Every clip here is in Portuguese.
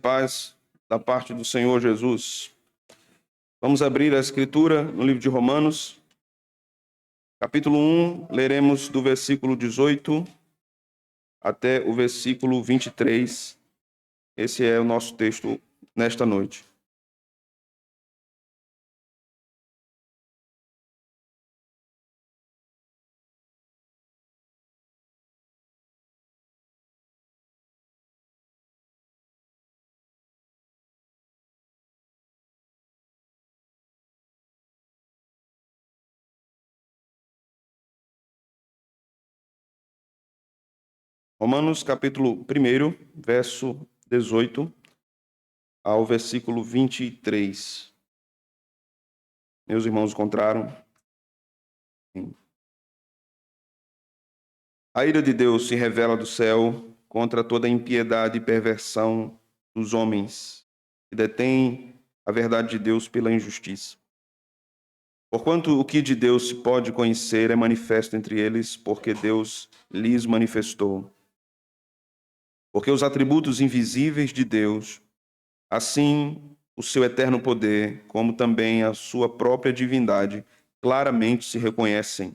Paz da parte do Senhor Jesus. Vamos abrir a Escritura no livro de Romanos, capítulo 1, leremos do versículo 18 até o versículo 23. Esse é o nosso texto nesta noite. Romanos, capítulo 1, verso 18 ao versículo 23. Meus irmãos encontraram? Sim. A ira de Deus se revela do céu contra toda a impiedade e perversão dos homens, que detêm a verdade de Deus pela injustiça. Porquanto o que de Deus se pode conhecer é manifesto entre eles, porque Deus lhes manifestou. Porque os atributos invisíveis de Deus, assim o seu eterno poder, como também a sua própria divindade, claramente se reconhecem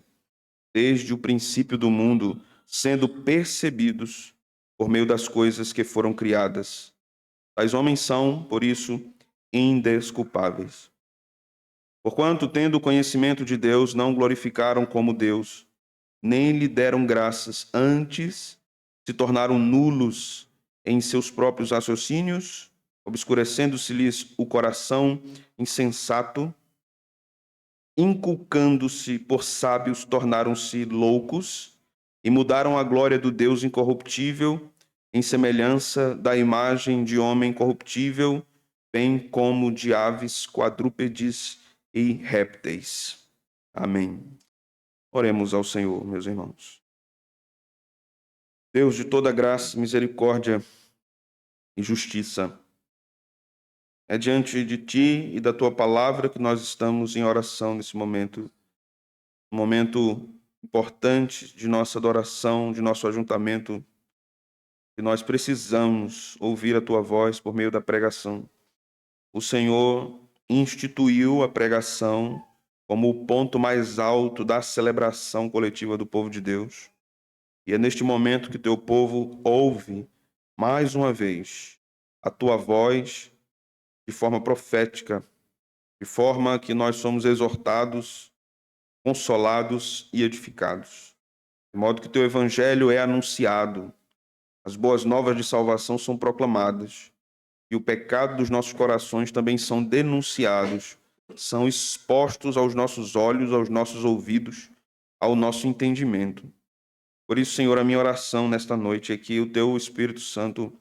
desde o princípio do mundo, sendo percebidos por meio das coisas que foram criadas. Tais homens são, por isso, indesculpáveis. Porquanto, tendo o conhecimento de Deus, não glorificaram como Deus, nem lhe deram graças, antes se tornaram nulos em seus próprios raciocínios, obscurecendo-se-lhes o coração insensato, inculcando-se por sábios, tornaram-se loucos e mudaram a glória do Deus incorruptível em semelhança da imagem de homem corruptível, bem como de aves, quadrúpedes e répteis. Amém. Oremos ao Senhor, meus irmãos. Deus de toda graça, misericórdia e justiça, é diante de Ti e da Tua palavra que nós estamos em oração nesse momento, um momento importante de nossa adoração, de nosso ajuntamento, que nós precisamos ouvir a Tua voz por meio da pregação. O Senhor instituiu a pregação como o ponto mais alto da celebração coletiva do povo de Deus. E é neste momento que Teu povo ouve, mais uma vez, a Tua voz de forma profética, de forma que nós somos exortados, consolados e edificados. De modo que Teu Evangelho é anunciado, as boas novas de salvação são proclamadas, e o pecado dos nossos corações também são denunciados, são expostos aos nossos olhos, aos nossos ouvidos, ao nosso entendimento. Por isso, Senhor, a minha oração nesta noite é que o Teu Espírito Santo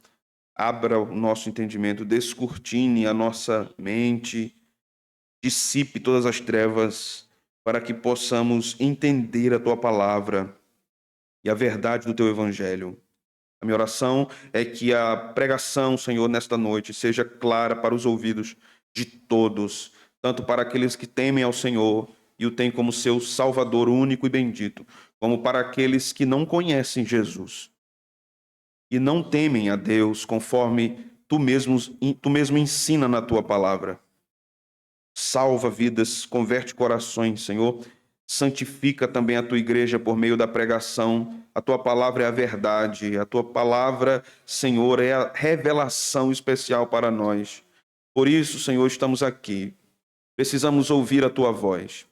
abra o nosso entendimento, descortine a nossa mente, dissipe todas as trevas, para que possamos entender a Tua palavra e a verdade do Teu Evangelho. A minha oração é que a pregação, Senhor, nesta noite seja clara para os ouvidos de todos, tanto para aqueles que temem ao Senhor e o têm como seu Salvador único e bendito, como para aqueles que não conhecem Jesus e não temem a Deus, conforme Tu mesmo ensina na Tua palavra. Salva vidas, converte corações, Senhor. Santifica também a Tua igreja por meio da pregação. A Tua palavra é a verdade. A Tua palavra, Senhor, é a revelação especial para nós. Por isso, Senhor, estamos aqui. Precisamos ouvir a Tua voz.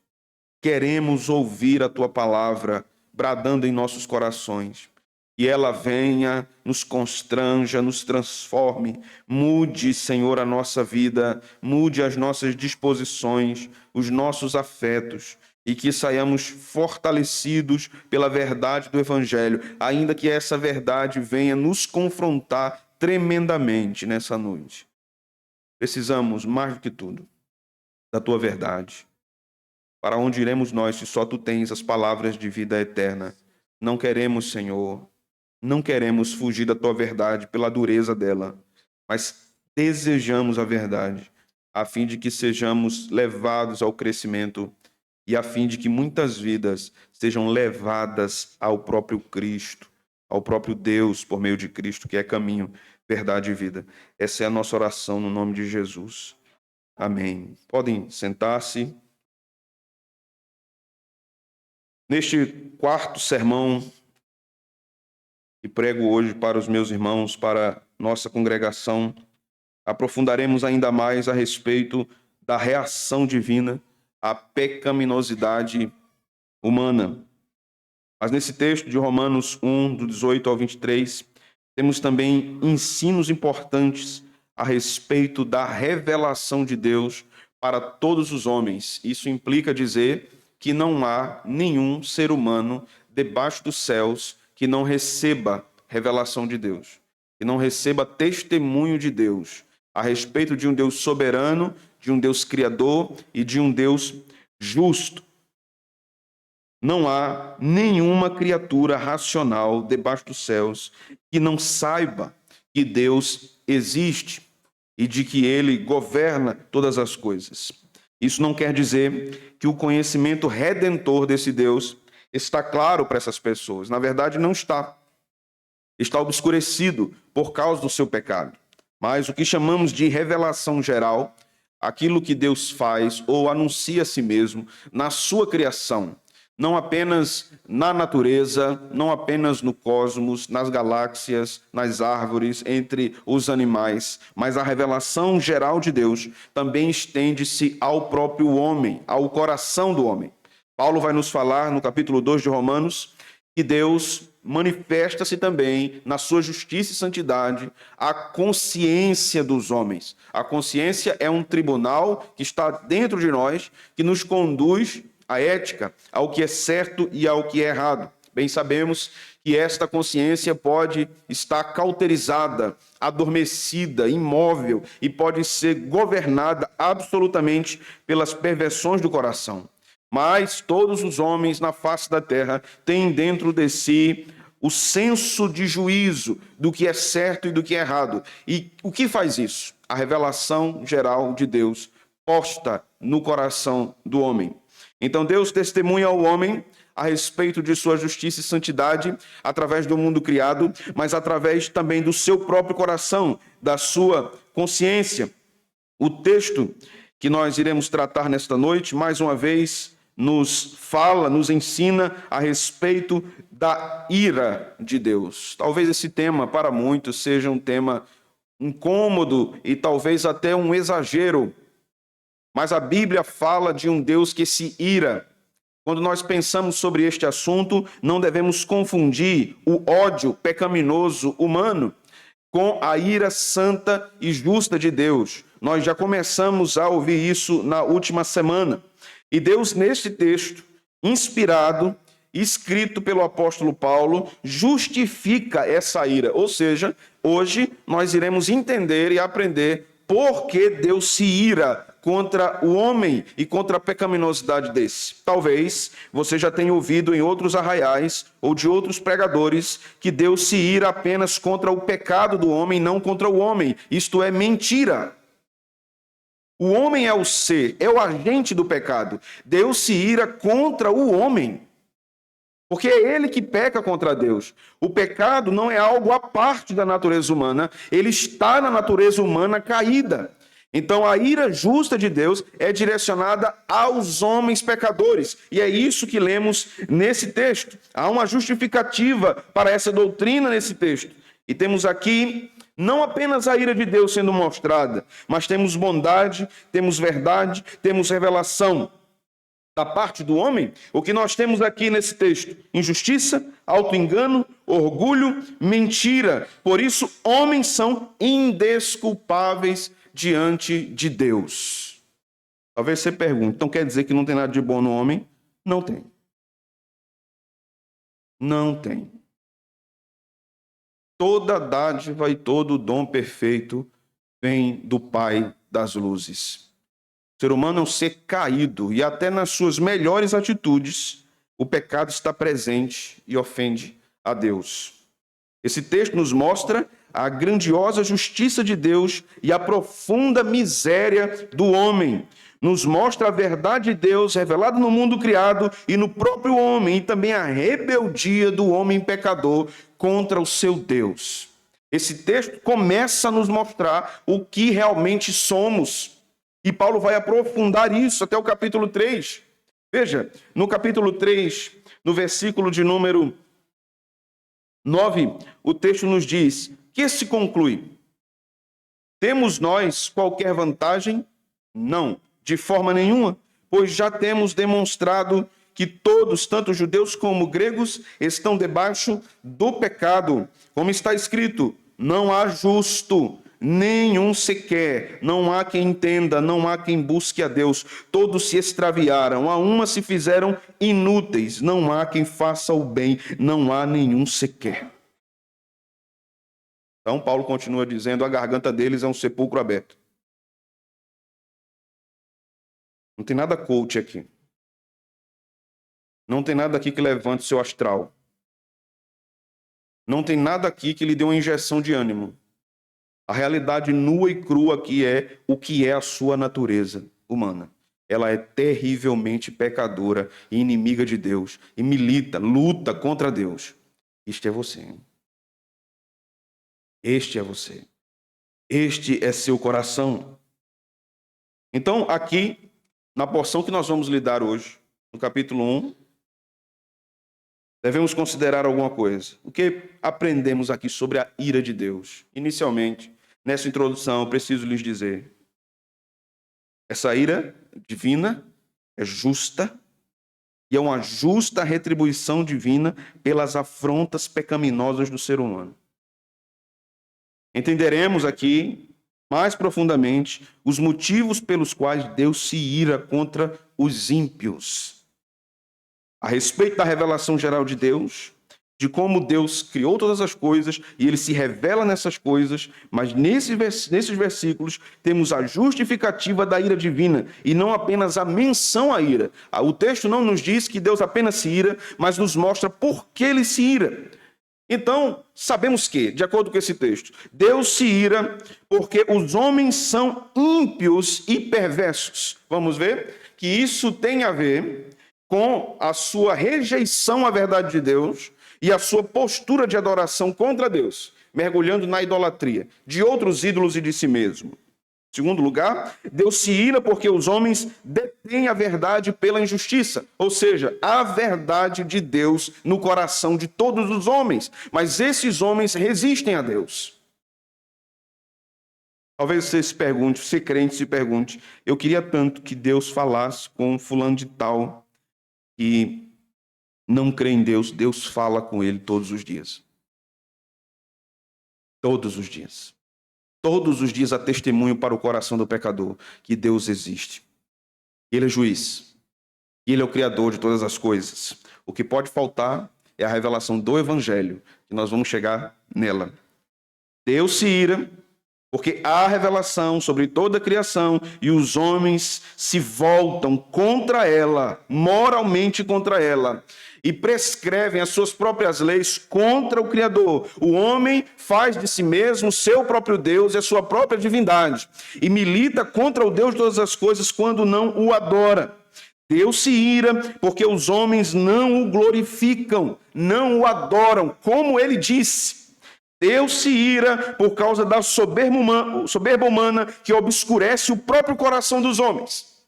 Queremos ouvir a Tua palavra bradando em nossos corações. Que ela venha, nos constranja, nos transforme, mude, Senhor, a nossa vida, mude as nossas disposições, os nossos afetos, e que saiamos fortalecidos pela verdade do Evangelho, ainda que essa verdade venha nos confrontar tremendamente nessa noite. Precisamos, mais do que tudo, da Tua verdade. Para onde iremos nós se só Tu tens as palavras de vida eterna? Não queremos, Senhor, não queremos fugir da Tua verdade pela dureza dela, mas desejamos a verdade, a fim de que sejamos levados ao crescimento e a fim de que muitas vidas sejam levadas ao próprio Cristo, ao próprio Deus por meio de Cristo, que é caminho, verdade e vida. Essa é a nossa oração no nome de Jesus. Amém. Podem sentar-se. Neste quarto sermão que prego hoje para os meus irmãos, para nossa congregação, aprofundaremos ainda mais a respeito da reação divina à pecaminosidade humana. Mas nesse texto de Romanos 1, do 18 ao 23, temos também ensinos importantes a respeito da revelação de Deus para todos os homens. Isso implica dizer que não há nenhum ser humano debaixo dos céus que não receba revelação de Deus, que não receba testemunho de Deus a respeito de um Deus soberano, de um Deus criador e de um Deus justo. Não há nenhuma criatura racional debaixo dos céus que não saiba que Deus existe e de que Ele governa todas as coisas. Isso não quer dizer que o conhecimento redentor desse Deus está claro para essas pessoas. Na verdade, não está. Está obscurecido por causa do seu pecado. Mas o que chamamos de revelação geral, aquilo que Deus faz ou anuncia a si mesmo na sua criação, não apenas na natureza, não apenas no cosmos, nas galáxias, nas árvores, entre os animais, mas a revelação geral de Deus também estende-se ao próprio homem, ao coração do homem. Paulo vai nos falar no capítulo 2 de Romanos que Deus manifesta-se também na sua justiça e santidade à consciência dos homens. A consciência é um tribunal que está dentro de nós, que nos conduz à ética, ao que é certo e ao que é errado. Bem sabemos que esta consciência pode estar cauterizada, adormecida, imóvel e pode ser governada absolutamente pelas perversões do coração. Mas todos os homens na face da terra têm dentro de si o senso de juízo do que é certo e do que é errado. E o que faz isso? A revelação geral de Deus posta no coração do homem. Então Deus testemunha ao homem a respeito de sua justiça e santidade através do mundo criado, mas através também do seu próprio coração, da sua consciência. O texto que nós iremos tratar nesta noite, mais uma vez, nos fala, nos ensina a respeito da ira de Deus. Talvez esse tema, para muitos, seja um tema incômodo e talvez até um exagero, mas a Bíblia fala de um Deus que se ira. Quando nós pensamos sobre este assunto, não devemos confundir o ódio pecaminoso humano com a ira santa e justa de Deus. Nós já começamos a ouvir isso na última semana. E Deus, neste texto, inspirado, escrito pelo apóstolo Paulo, justifica essa ira. Ou seja, hoje nós iremos entender e aprender por que Deus se ira contra o homem e contra a pecaminosidade desse. Talvez você já tenha ouvido em outros arraiais ou de outros pregadores que Deus se ira apenas contra o pecado do homem, não contra o homem. Isto é mentira. O homem é o ser, é o agente do pecado. Deus se ira contra o homem, porque é ele que peca contra Deus. O pecado não é algo à parte da natureza humana, ele está na natureza humana caída. Então a ira justa de Deus é direcionada aos homens pecadores. E é isso que lemos nesse texto. Há uma justificativa para essa doutrina nesse texto. E temos aqui não apenas a ira de Deus sendo mostrada, mas temos bondade, temos verdade, temos revelação. Da parte do homem, o que nós temos aqui nesse texto: injustiça, auto-engano, orgulho, mentira. Por isso, homens são indesculpáveis diante de Deus. Talvez você pergunte, então quer dizer que não tem nada de bom no homem? Não tem. Não tem. Toda dádiva e todo dom perfeito vem do Pai das luzes. O ser humano é um ser caído e até nas suas melhores atitudes o pecado está presente e ofende a Deus. Esse texto nos mostra a grandiosa justiça de Deus e a profunda miséria do homem. Nos mostra a verdade de Deus revelada no mundo criado e no próprio homem, e também a rebeldia do homem pecador contra o seu Deus. Esse texto começa a nos mostrar o que realmente somos. E Paulo vai aprofundar isso até o capítulo 3. Veja, no capítulo 3, no versículo de número 9, o texto nos diz: que se conclui? Temos nós qualquer vantagem? Não, de forma nenhuma, pois já temos demonstrado que todos, tanto judeus como gregos, estão debaixo do pecado. Como está escrito, não há justo, nenhum sequer, não há quem entenda, não há quem busque a Deus. Todos se extraviaram, a uma se fizeram inúteis, não há quem faça o bem, não há nenhum sequer. Então, Paulo continua dizendo, a garganta deles é um sepulcro aberto. Não tem nada coach aqui. Não tem nada aqui que levante seu astral. Não tem nada aqui que lhe dê uma injeção de ânimo. A realidade nua e crua aqui é o que é a sua natureza humana. Ela é terrivelmente pecadora e inimiga de Deus. E milita, luta contra Deus. Este é você. Este é você. Este é seu coração. Então, aqui, na porção que nós vamos lidar hoje, no capítulo 1, devemos considerar alguma coisa. O que aprendemos aqui sobre a ira de Deus? Inicialmente, nessa introdução, eu preciso lhes dizer: essa ira divina é justa e é uma justa retribuição divina pelas afrontas pecaminosas do ser humano. Entenderemos aqui, mais profundamente, os motivos pelos quais Deus se ira contra os ímpios. A respeito da revelação geral de Deus, de como Deus criou todas as coisas e ele se revela nessas coisas, mas nesses versículos temos a justificativa da ira divina e não apenas a menção à ira. O texto não nos diz que Deus apenas se ira, mas nos mostra por que ele se ira. Então, sabemos que, de acordo com esse texto, Deus se ira porque os homens são ímpios e perversos. Vamos ver que isso tem a ver com a sua rejeição à verdade de Deus e a sua postura de adoração contra Deus, mergulhando na idolatria de outros ídolos e de si mesmo. Em segundo lugar, Deus se ira porque os homens detêm a verdade pela injustiça, ou seja, a verdade de Deus no coração de todos os homens, mas esses homens resistem a Deus. Talvez você se pergunte, você crente se pergunte, eu queria tanto que Deus falasse com fulano de tal que não crê em Deus, Deus fala com ele todos os dias. Todos os dias. Todos os dias há testemunho para o coração do pecador que Deus existe. Ele é juiz. Ele é o criador de todas as coisas. O que pode faltar é a revelação do Evangelho, que nós vamos chegar nela. Deus se ira porque há revelação sobre toda a criação e os homens se voltam contra ela, moralmente contra ela, e prescrevem as suas próprias leis contra o Criador. O homem faz de si mesmo seu próprio Deus e a sua própria divindade, e milita contra o Deus de todas as coisas quando não o adora. Deus se ira porque os homens não o glorificam, não o adoram, como ele disse. Deus se ira por causa da soberba humana que obscurece o próprio coração dos homens.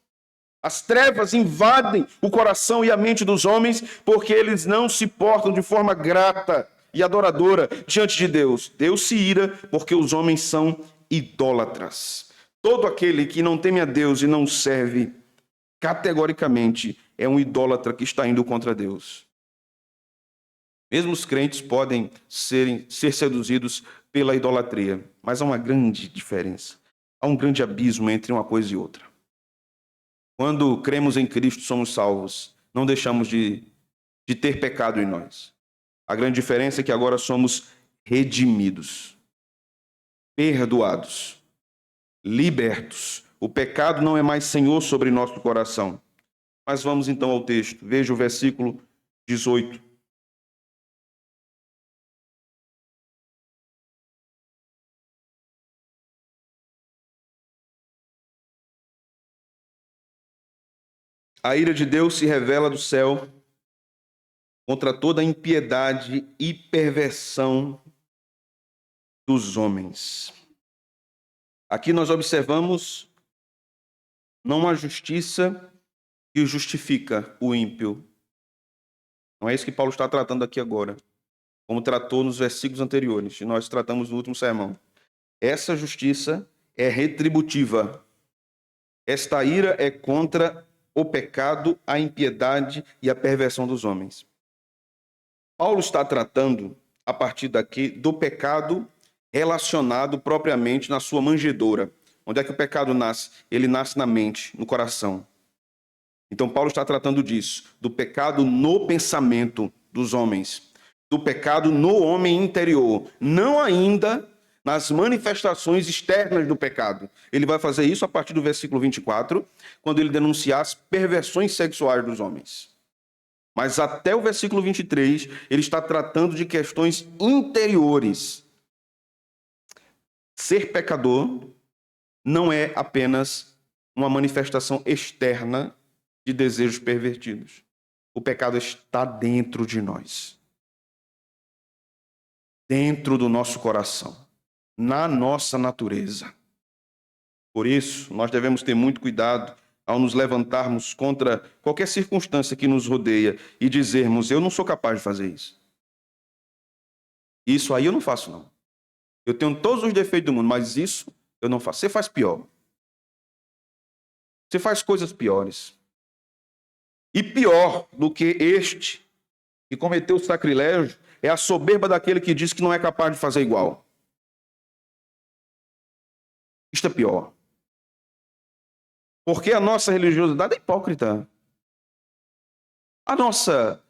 As trevas invadem o coração e a mente dos homens porque eles não se portam de forma grata e adoradora diante de Deus. Deus se ira porque os homens são idólatras. Todo aquele que não teme a Deus e não serve, categoricamente, é um idólatra que está indo contra Deus. Mesmo os crentes podem ser seduzidos pela idolatria, mas há uma grande diferença. Há um grande abismo entre uma coisa e outra. Quando cremos em Cristo, somos salvos. Não deixamos de ter pecado em nós. A grande diferença é que agora somos redimidos, perdoados, libertos. O pecado não é mais senhor sobre nosso coração. Mas vamos então ao texto. Veja o versículo 18. A ira de Deus se revela do céu contra toda impiedade e perversão dos homens. Aqui nós observamos não uma justiça que justifica o ímpio. Não é isso que Paulo está tratando aqui agora, como tratou nos versículos anteriores, e nós tratamos no último sermão. Essa justiça é retributiva. Esta ira é contra o pecado, a impiedade e a perversão dos homens. Paulo está tratando, a partir daqui, do pecado relacionado propriamente na sua manjedoura. Onde é que o pecado nasce? Ele nasce na mente, no coração. Então, Paulo está tratando disso, do pecado no pensamento dos homens, do pecado no homem interior, não ainda nas manifestações externas do pecado. Ele vai fazer isso a partir do versículo 24, quando ele denunciar as perversões sexuais dos homens. Mas até o versículo 23, ele está tratando de questões interiores. Ser pecador não é apenas uma manifestação externa de desejos pervertidos. O pecado está dentro de nós. Dentro do nosso coração. Na nossa natureza. Por isso, nós devemos ter muito cuidado ao nos levantarmos contra qualquer circunstância que nos rodeia e dizermos, eu não sou capaz de fazer isso. Isso aí eu não faço, não. Eu tenho todos os defeitos do mundo, mas isso eu não faço. Você faz pior. Você faz coisas piores. E pior do que este, que cometeu o sacrilégio, é a soberba daquele que diz que não é capaz de fazer igual. Isto é pior. Porque a nossa religiosidade é hipócrita. A nossa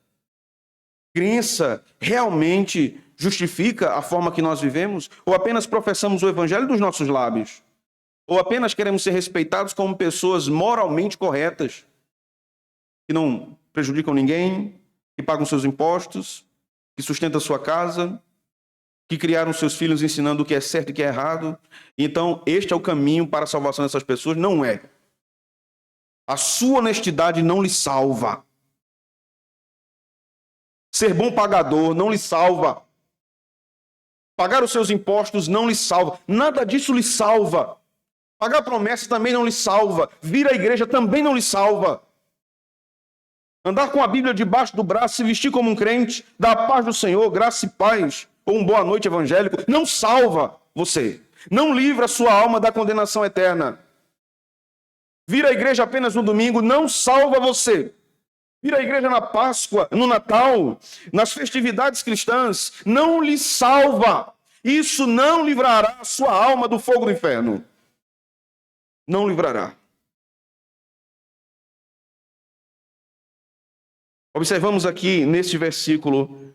crença realmente justifica a forma que nós vivemos? Ou apenas professamos o evangelho dos nossos lábios? Ou apenas queremos ser respeitados como pessoas moralmente corretas, que não prejudicam ninguém, que pagam seus impostos, que sustentam sua casa, que criaram seus filhos ensinando o que é certo e o que é errado? Então, este é o caminho para a salvação dessas pessoas? Não é. A sua honestidade não lhe salva. Ser bom pagador não lhe salva. Pagar os seus impostos não lhe salva. Nada disso lhe salva. Pagar promessas também não lhe salva. Vir à igreja também não lhe salva. Andar com a Bíblia debaixo do braço, se vestir como um crente, dar a paz do Senhor, graça e paz, ou um boa noite evangélico, não salva você. Não livra a sua alma da condenação eterna. Vir à igreja apenas no domingo não salva você. Vir à igreja na Páscoa, no Natal, nas festividades cristãs, não lhe salva. Isso não livrará a sua alma do fogo do inferno. Não livrará. Observamos aqui, neste versículo,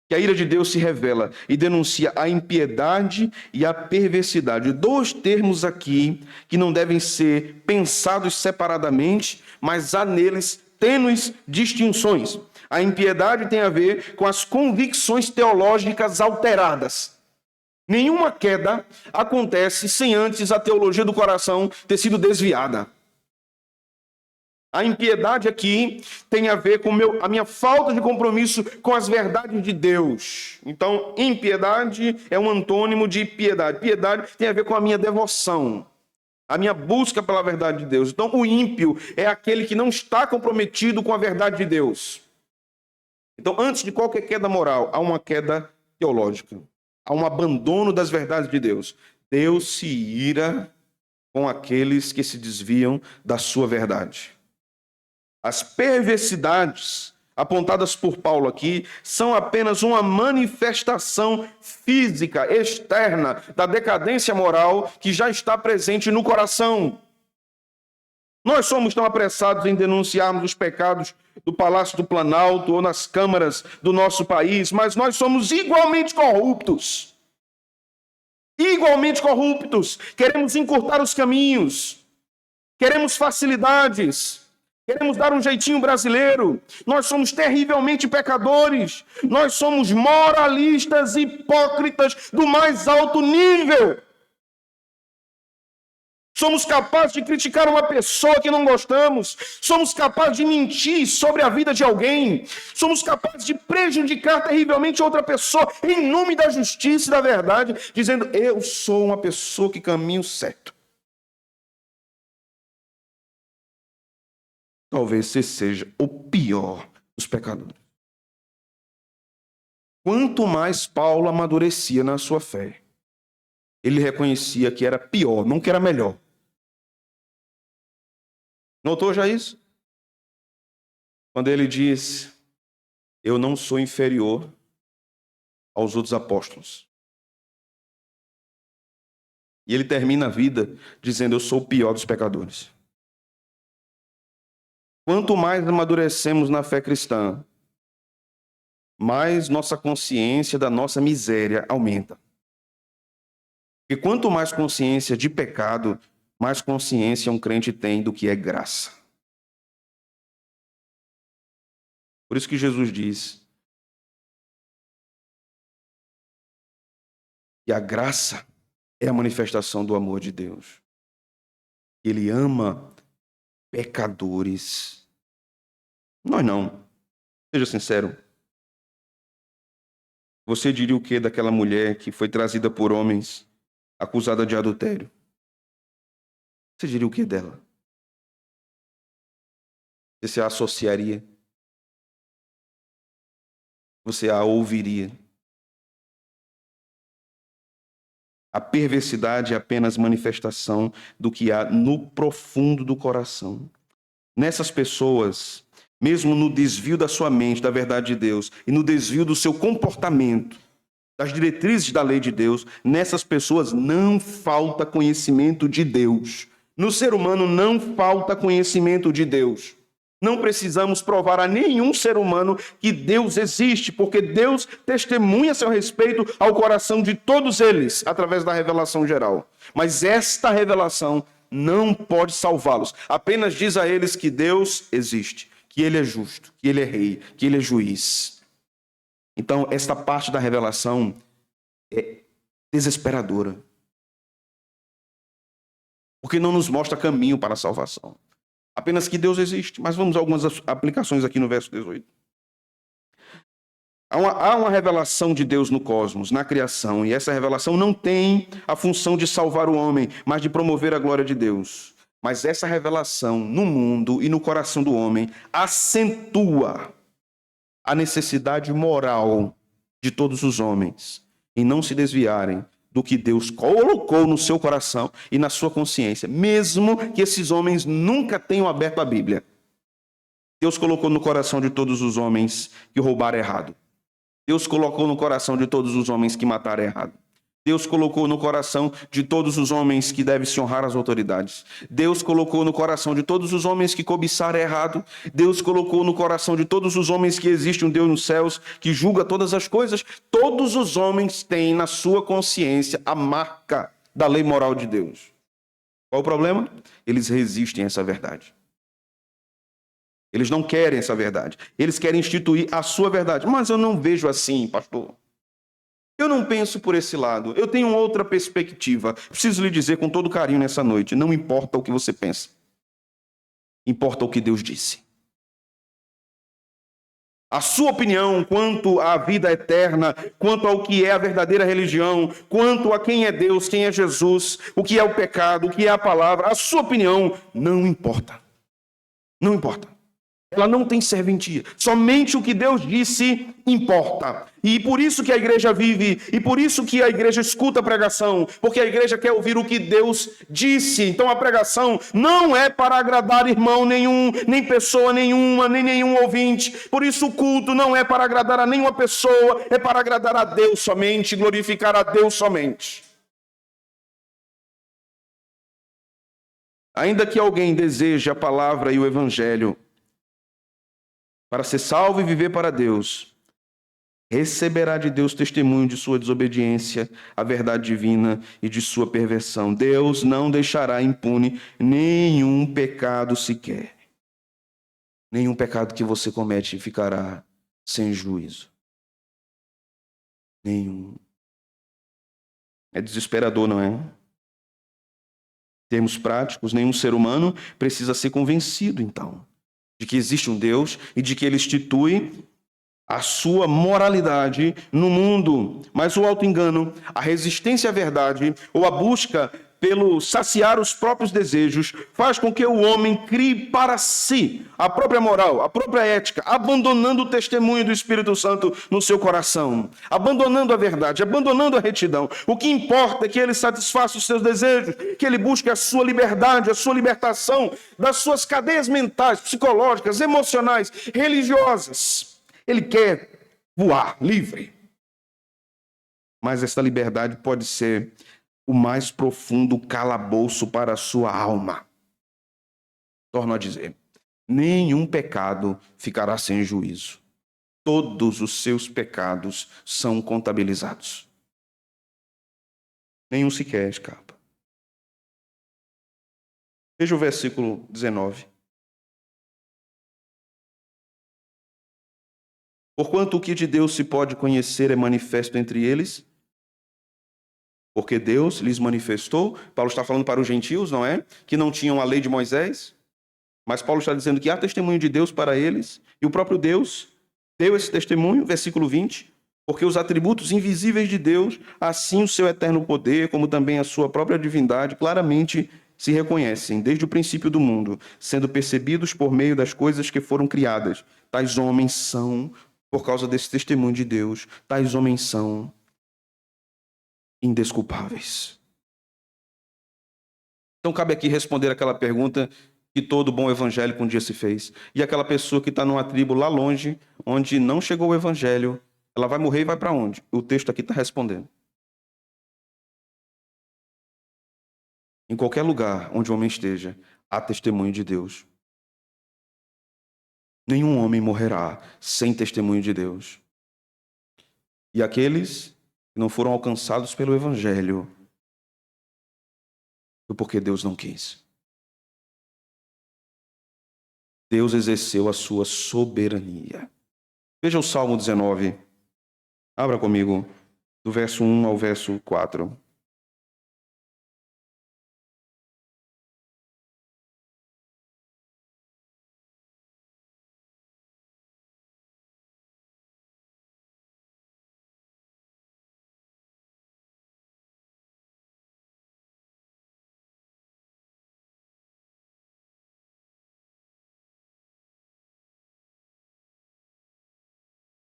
que a ira de Deus se revela e denuncia a impiedade e a perversidade. Dois termos aqui que não devem ser pensados separadamente, mas há neles tênues distinções. A impiedade tem a ver com as convicções teológicas alteradas. Nenhuma queda acontece sem antes a teologia do coração ter sido desviada. A impiedade aqui tem a ver com a minha falta de compromisso com as verdades de Deus. Então, impiedade é um antônimo de piedade. Piedade tem a ver com a minha devoção, a minha busca pela verdade de Deus. Então, o ímpio é aquele que não está comprometido com a verdade de Deus. Então, antes de qualquer queda moral, há uma queda teológica. Há um abandono das verdades de Deus. Deus se ira com aqueles que se desviam da sua verdade. As perversidades apontadas por Paulo aqui são apenas uma manifestação física, externa, da decadência moral que já está presente no coração. Nós somos tão apressados em denunciarmos os pecados do Palácio do Planalto ou nas câmaras do nosso país, mas nós somos igualmente corruptos. Igualmente corruptos. Queremos encurtar os caminhos. Queremos facilidades. Queremos dar um jeitinho brasileiro. Nós somos terrivelmente pecadores. Nós somos moralistas e hipócritas do mais alto nível. Somos capazes de criticar uma pessoa que não gostamos. Somos capazes de mentir sobre a vida de alguém. Somos capazes de prejudicar terrivelmente outra pessoa em nome da justiça e da verdade, dizendo: eu sou uma pessoa que caminho certo. Talvez você seja o pior dos pecadores. Quanto mais Paulo amadurecia na sua fé, ele reconhecia que era pior, não que era melhor. Notou já isso? Quando ele diz: eu não sou inferior aos outros apóstolos. E ele termina a vida dizendo: eu sou o pior dos pecadores. Quanto mais amadurecemos na fé cristã, mais nossa consciência da nossa miséria aumenta. E quanto mais consciência de pecado, mais consciência um crente tem do que é graça. Por isso que Jesus diz que a graça é a manifestação do amor de Deus. Ele ama pecadores. Nós não. Seja sincero. Você diria o que daquela mulher que foi trazida por homens, acusada de adultério? Você diria o que dela? Você se associaria? Você a ouviria? A perversidade é apenas manifestação do que há no profundo do coração. Nessas pessoas, mesmo no desvio da sua mente da verdade de Deus e no desvio do seu comportamento, das diretrizes da lei de Deus, nessas pessoas não falta conhecimento de Deus. No ser humano não falta conhecimento de Deus. Não precisamos provar a nenhum ser humano que Deus existe, porque Deus testemunha a seu respeito ao coração de todos eles, através da revelação geral. Mas esta revelação não pode salvá-los. Apenas diz a eles que Deus existe, que Ele é justo, que Ele é rei, que Ele é juiz. Então, esta parte da revelação é desesperadora, porque não nos mostra caminho para a salvação. Apenas que Deus existe. Mas vamos a algumas aplicações aqui no verso 18. Há uma revelação de Deus no cosmos, na criação, e essa revelação não tem a função de salvar o homem, mas de promover a glória de Deus. Mas essa revelação no mundo e no coração do homem acentua a necessidade moral de todos os homens em não se desviarem do que Deus colocou no seu coração e na sua consciência, mesmo que esses homens nunca tenham aberto a Bíblia. Deus colocou no coração de todos os homens que roubaram errado. Deus colocou no coração de todos os homens que mataram errado. Deus colocou no coração de todos os homens que devem se honrar às autoridades. Deus colocou no coração de todos os homens que cobiçaram errado. Deus colocou no coração de todos os homens que existe um Deus nos céus, que julga todas as coisas. Todos os homens têm na sua consciência a marca da lei moral de Deus. Qual o problema? Eles resistem a essa verdade. Eles não querem essa verdade. Eles querem instituir a sua verdade. Mas eu não vejo assim, pastor. Eu não penso por esse lado. Eu tenho outra perspectiva. Preciso lhe dizer com todo carinho nessa noite. Não importa o que você pensa. Importa o que Deus disse. A sua opinião quanto à vida eterna, quanto ao que é a verdadeira religião, quanto a quem é Deus, quem é Jesus, o que é o pecado, o que é a palavra, a sua opinião não importa. Não importa. Ela não tem serventia. Somente o que Deus disse importa. E por isso que a igreja vive, e por isso que a igreja escuta a pregação, porque a igreja quer ouvir o que Deus disse. Então a pregação não é para agradar irmão nenhum, nem pessoa nenhuma, nem nenhum ouvinte. Por isso o culto não é para agradar a nenhuma pessoa, é para agradar a Deus somente, glorificar a Deus somente. Ainda que alguém deseje a palavra e o evangelho para ser salvo e viver para Deus, receberá de Deus testemunho de sua desobediência à verdade divina e de sua perversão. Deus não deixará impune nenhum pecado sequer. Nenhum pecado que você comete ficará sem juízo. Nenhum. É desesperador, não é? Termos práticos, nenhum ser humano precisa ser convencido, então, de que existe um Deus e de que ele institui a sua moralidade no mundo. Mas o auto-engano, a resistência à verdade ou a busca pelo saciar os próprios desejos faz com que o homem crie para si a própria moral, a própria ética, abandonando o testemunho do Espírito Santo no seu coração, abandonando a verdade, abandonando a retidão. O que importa é que ele satisfaça os seus desejos, que ele busque a sua liberdade, a sua libertação das suas cadeias mentais, psicológicas, emocionais, religiosas. Ele quer voar livre. Mas esta liberdade pode ser o mais profundo calabouço para a sua alma. Torno a dizer, nenhum pecado ficará sem juízo. Todos os seus pecados são contabilizados. Nenhum sequer escapa. Veja o versículo 19. Porquanto o que de Deus se pode conhecer é manifesto entre eles, porque Deus lhes manifestou. Paulo está falando para os gentios, não é? Que não tinham a lei de Moisés. Mas Paulo está dizendo que há testemunho de Deus para eles. E o próprio Deus deu esse testemunho, versículo 20. Porque os atributos invisíveis de Deus, assim o seu eterno poder, como também a sua própria divindade, claramente se reconhecem desde o princípio do mundo, sendo percebidos por meio das coisas que foram criadas. Tais homens são, por causa desse testemunho de Deus, tais homens são indesculpáveis. Então cabe aqui responder aquela pergunta que todo bom evangélico um dia se fez. E aquela pessoa que está numa tribo lá longe, onde não chegou o evangelho, ela vai morrer e vai para onde? O texto aqui está respondendo. Em qualquer lugar onde o homem esteja, há testemunho de Deus. Nenhum homem morrerá sem testemunho de Deus. E aqueles que não foram alcançados pelo evangelho, foi porque Deus não quis. Deus exerceu a sua soberania. Veja o Salmo 19. Abra comigo, do verso 1 ao verso 4.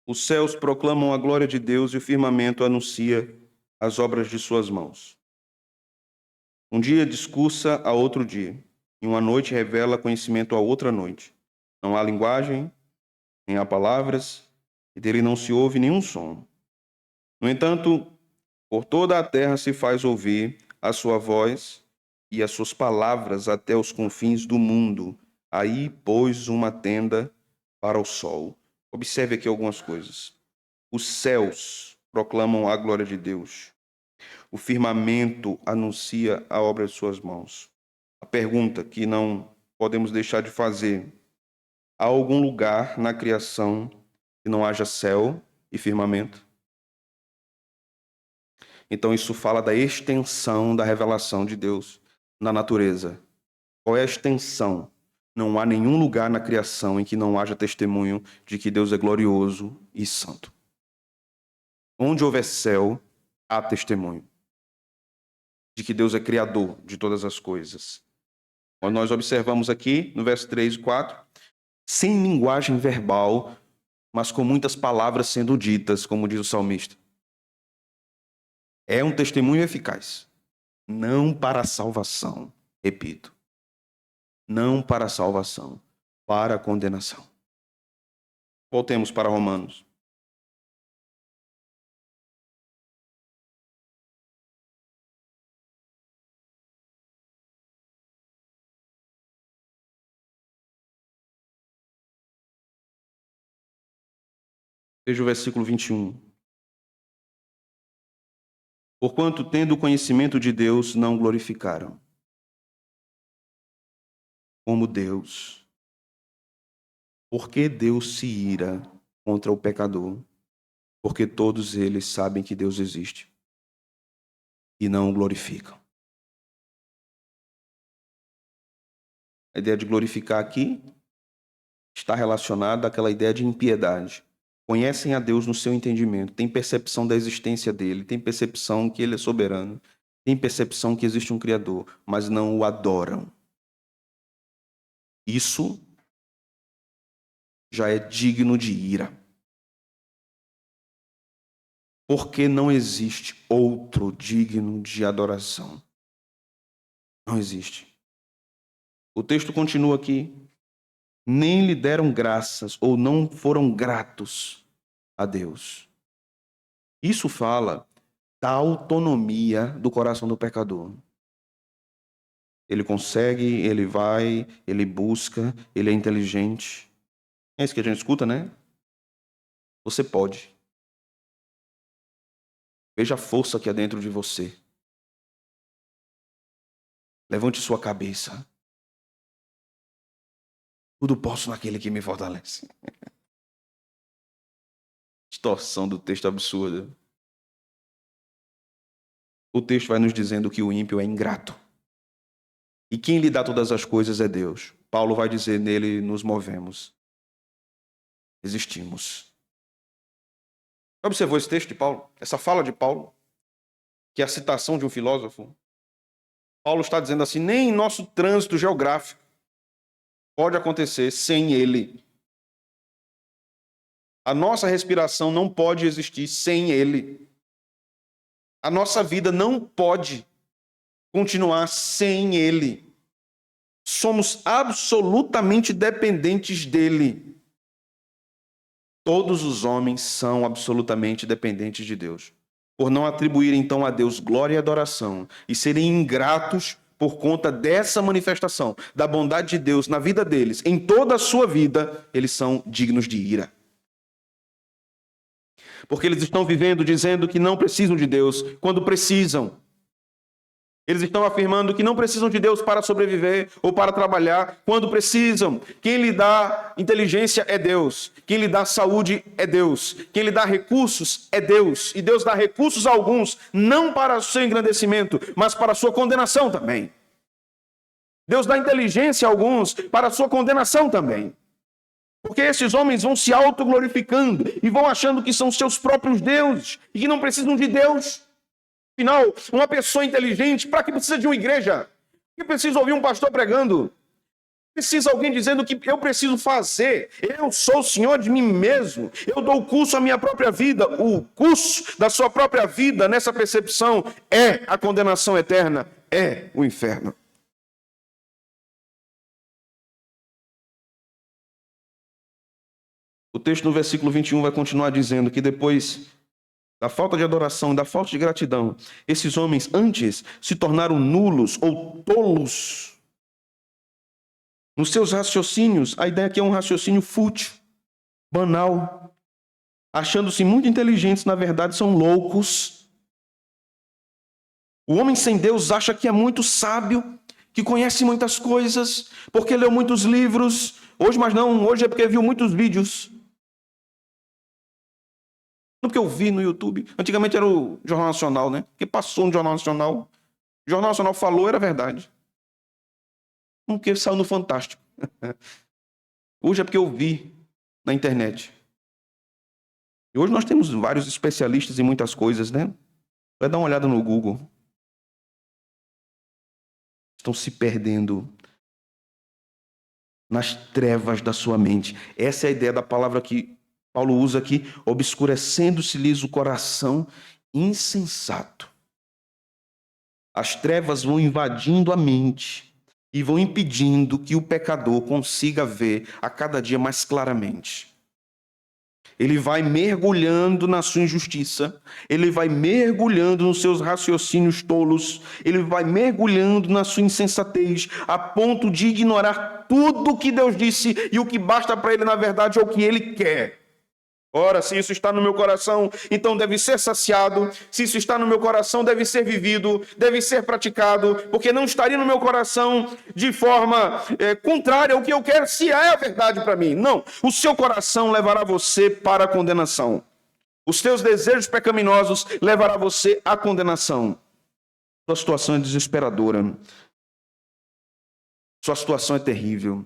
Os céus proclamam a glória de Deus e o firmamento anuncia as obras de suas mãos. Um dia discursa a outro dia, e uma noite revela conhecimento a outra noite. Não há linguagem, nem há palavras, e dele não se ouve nenhum som. No entanto, por toda a terra se faz ouvir a sua voz e as suas palavras até os confins do mundo. Aí pôs uma tenda para o sol. Observe aqui algumas coisas. Os céus proclamam a glória de Deus. O firmamento anuncia a obra de suas mãos. A pergunta que não podemos deixar de fazer: há algum lugar na criação que não haja céu e firmamento? Então isso fala da extensão da revelação de Deus na natureza. Qual é a extensão? Não há nenhum lugar na criação em que não haja testemunho de que Deus é glorioso e santo. Onde houver céu, há testemunho de que Deus é criador de todas as coisas. Quando nós observamos aqui, no verso 3 e 4, sem linguagem verbal, mas com muitas palavras sendo ditas, como diz o salmista. É um testemunho eficaz, não para a salvação, repito, não para a salvação, para a condenação. Voltemos para Romanos. Veja o versículo 21. Porquanto, tendo o conhecimento de Deus, não glorificaram como Deus. Porque Deus se ira contra o pecador? Porque todos eles sabem que Deus existe e não o glorificam. A ideia de glorificar aqui está relacionada àquela ideia de impiedade. Conhecem a Deus no seu entendimento, têm percepção da existência dele, têm percepção que ele é soberano, têm percepção que existe um Criador, mas não o adoram. Isso já é digno de ira. Porque não existe outro digno de adoração. Não existe. O texto continua aqui. Nem lhe deram graças ou não foram gratos a Deus. Isso fala da autonomia do coração do pecador. Ele consegue, ele vai, ele busca, ele é inteligente. É isso que a gente escuta, né? Você pode. Veja a força que há dentro de você. Levante sua cabeça. Tudo posso naquele que me fortalece. Distorção do texto absurda. O texto vai nos dizendo que o ímpio é ingrato. E quem lhe dá todas as coisas é Deus. Paulo vai dizer, nele nos movemos. Existimos. Observou esse texto de Paulo? Essa fala de Paulo? Que é a citação de um filósofo? Paulo está dizendo assim, nem nosso trânsito geográfico pode acontecer sem ele. A nossa respiração não pode existir sem ele. A nossa vida não pode continuar sem ele. Somos absolutamente dependentes dele. Todos os homens são absolutamente dependentes de Deus. Por não atribuir então a Deus glória e adoração e serem ingratos por conta dessa manifestação da bondade de Deus na vida deles, em toda a sua vida, eles são dignos de ira. Porque eles estão vivendo dizendo que não precisam de Deus quando precisam. Eles estão afirmando que não precisam de Deus para sobreviver ou para trabalhar quando precisam. Quem lhe dá inteligência é Deus. Quem lhe dá saúde é Deus. Quem lhe dá recursos é Deus. E Deus dá recursos a alguns, não para o seu engrandecimento, mas para a sua condenação também. Deus dá inteligência a alguns para a sua condenação também. Porque esses homens vão se autoglorificando e vão achando que são seus próprios deuses e que não precisam de Deus. Afinal, uma pessoa inteligente, para que precisa de uma igreja? Para que precisa ouvir um pastor pregando? Precisa alguém dizendo que eu preciso fazer. Eu sou o senhor de mim mesmo. Eu dou o curso à minha própria vida. O curso da sua própria vida, nessa percepção, é a condenação eterna, é o inferno. O texto no versículo 21 vai continuar dizendo que depois da falta de adoração e da falta de gratidão, esses homens antes se tornaram nulos ou tolos nos seus raciocínios. A ideia aqui é um raciocínio fútil, banal. Achando-se muito inteligentes, na verdade são loucos. O homem sem Deus acha que é muito sábio, que conhece muitas coisas, porque leu muitos livros. Hoje, mas não, hoje é porque viu muitos vídeos. No que eu vi no YouTube, antigamente era o Jornal Nacional, né? Porque passou no Jornal Nacional. O Jornal Nacional falou, era verdade. Porque saiu no Fantástico. Hoje é porque eu vi na internet. E hoje nós temos vários especialistas em muitas coisas, né? Vai dar uma olhada no Google. Estão se perdendo nas trevas da sua mente. Essa é a ideia da palavra que Paulo usa aqui, obscurecendo-se-lhes o coração insensato. As trevas vão invadindo a mente e vão impedindo que o pecador consiga ver a cada dia mais claramente. Ele vai mergulhando na sua injustiça, ele vai mergulhando nos seus raciocínios tolos, ele vai mergulhando na sua insensatez, a ponto de ignorar tudo o que Deus disse e o que basta para ele, na verdade, é o que ele quer. Ora, se isso está no meu coração, então deve ser saciado. Se isso está no meu coração, deve ser vivido, deve ser praticado, porque não estaria no meu coração de forma contrária ao que eu quero, se é a verdade para mim. Não, o seu coração levará você para a condenação. Os seus desejos pecaminosos levará você à condenação. A situação é desesperadora. Sua situação é terrível.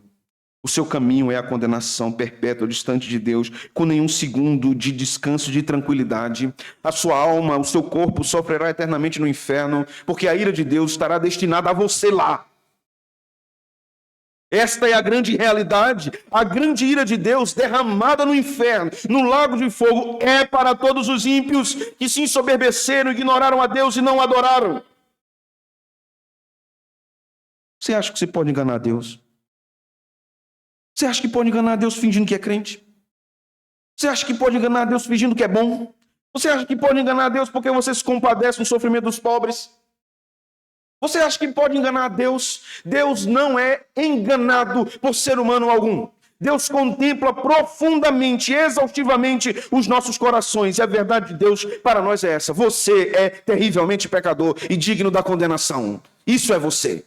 O seu caminho é a condenação perpétua, distante de Deus, com nenhum segundo de descanso, de tranquilidade. A sua alma, o seu corpo sofrerá eternamente no inferno, porque a ira de Deus estará destinada a você lá. Esta é a grande realidade. A grande ira de Deus derramada no inferno, no lago de fogo, é para todos os ímpios que se ensoberbeceram, ignoraram a Deus e não adoraram. Você acha que você pode enganar Deus? Você acha que pode enganar Deus fingindo que é crente? Você acha que pode enganar Deus fingindo que é bom? Você acha que pode enganar Deus porque você se compadece do sofrimento dos pobres? Você acha que pode enganar Deus? Deus não é enganado por ser humano algum. Deus contempla profundamente, exaustivamente os nossos corações. E a verdade de Deus para nós é essa: você é terrivelmente pecador e digno da condenação. Isso é você.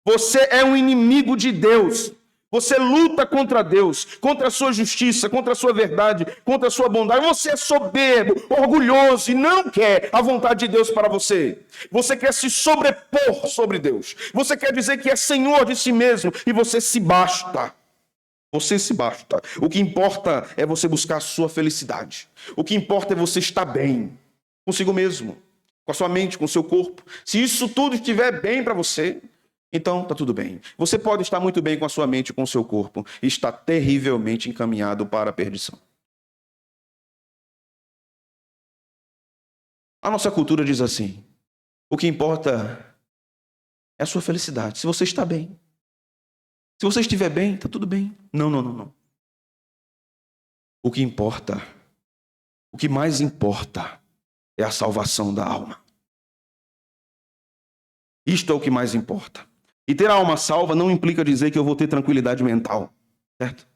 Você é um inimigo de Deus. Você luta contra Deus, contra a sua justiça, contra a sua verdade, contra a sua bondade. Você é soberbo, orgulhoso e não quer a vontade de Deus para você. Você quer se sobrepor sobre Deus. Você quer dizer que é senhor de si mesmo e você se basta. Você se basta. O que importa é você buscar a sua felicidade. O que importa é você estar bem consigo mesmo, com a sua mente, com o seu corpo. Se isso tudo estiver bem para você, então está tudo bem. Você pode estar muito bem com a sua mente e com o seu corpo e está terrivelmente encaminhado para a perdição. A nossa cultura diz assim: o que importa é a sua felicidade. Se você está bem. Se você estiver bem, está tudo bem. Não, não, não, não. O que importa, o que mais importa é a salvação da alma. Isto é o que mais importa. E ter a alma salva não implica dizer que eu vou ter tranquilidade mental, certo?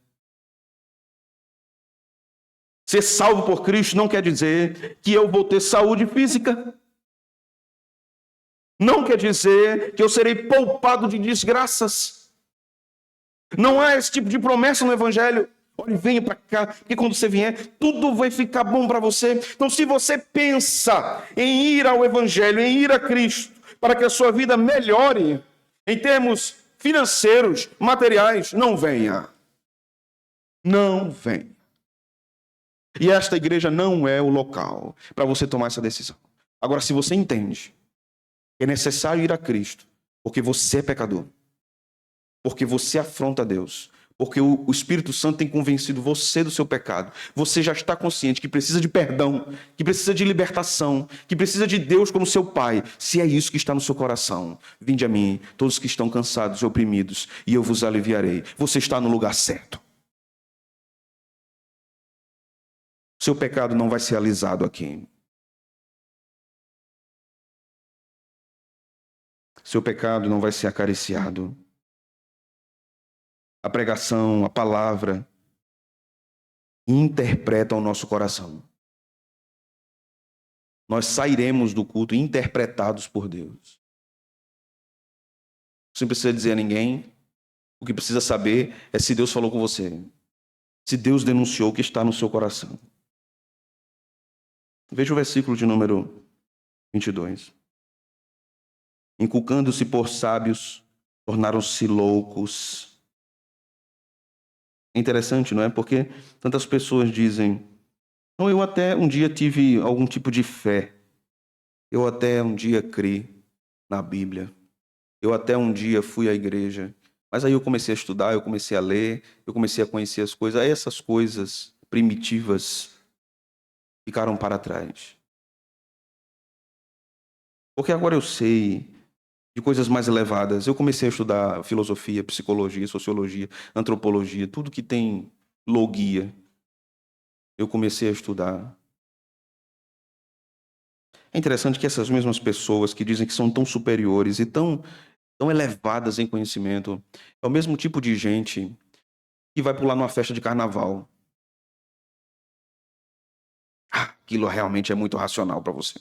Ser salvo por Cristo não quer dizer que eu vou ter saúde física. Não quer dizer que eu serei poupado de desgraças. Não há esse tipo de promessa no Evangelho. Olha, venha para cá, porque quando você vier, tudo vai ficar bom para você. Então, se você pensa em ir ao Evangelho, em ir a Cristo, para que a sua vida melhore, em termos financeiros, materiais, não venha. Não venha. E esta igreja não é o local para você tomar essa decisão. Agora, se você entende que é necessário ir a Cristo, porque você é pecador, porque você afronta a Deus, porque o Espírito Santo tem convencido você do seu pecado, você já está consciente que precisa de perdão, que precisa de libertação, que precisa de Deus como seu Pai. Se é isso que está no seu coração, vinde a mim, todos que estão cansados e oprimidos, e eu vos aliviarei. Você está no lugar certo. Seu pecado não vai ser alisado aqui. Seu pecado não vai ser acariciado. A pregação, a palavra, interpreta o nosso coração. Nós sairemos do culto interpretados por Deus. Você não precisa dizer a ninguém. O que precisa saber é se Deus falou com você. Se Deus denunciou o que está no seu coração. Veja o versículo de número 22. Inculcando-se por sábios, tornaram-se loucos. É interessante, não é? Porque tantas pessoas dizem: não, eu até um dia tive algum tipo de fé. Eu até um dia criei na Bíblia. Eu até um dia fui à igreja. Mas aí eu comecei a estudar, eu comecei a ler, eu comecei a conhecer as coisas. Aí essas coisas primitivas ficaram para trás. Porque agora eu sei de coisas mais elevadas. Eu comecei a estudar filosofia, psicologia, sociologia, antropologia, tudo que tem logia. Eu comecei a estudar. É interessante que essas mesmas pessoas que dizem que são tão superiores e tão elevadas em conhecimento, é o mesmo tipo de gente que vai pular numa festa de carnaval. Aquilo realmente é muito racional para você.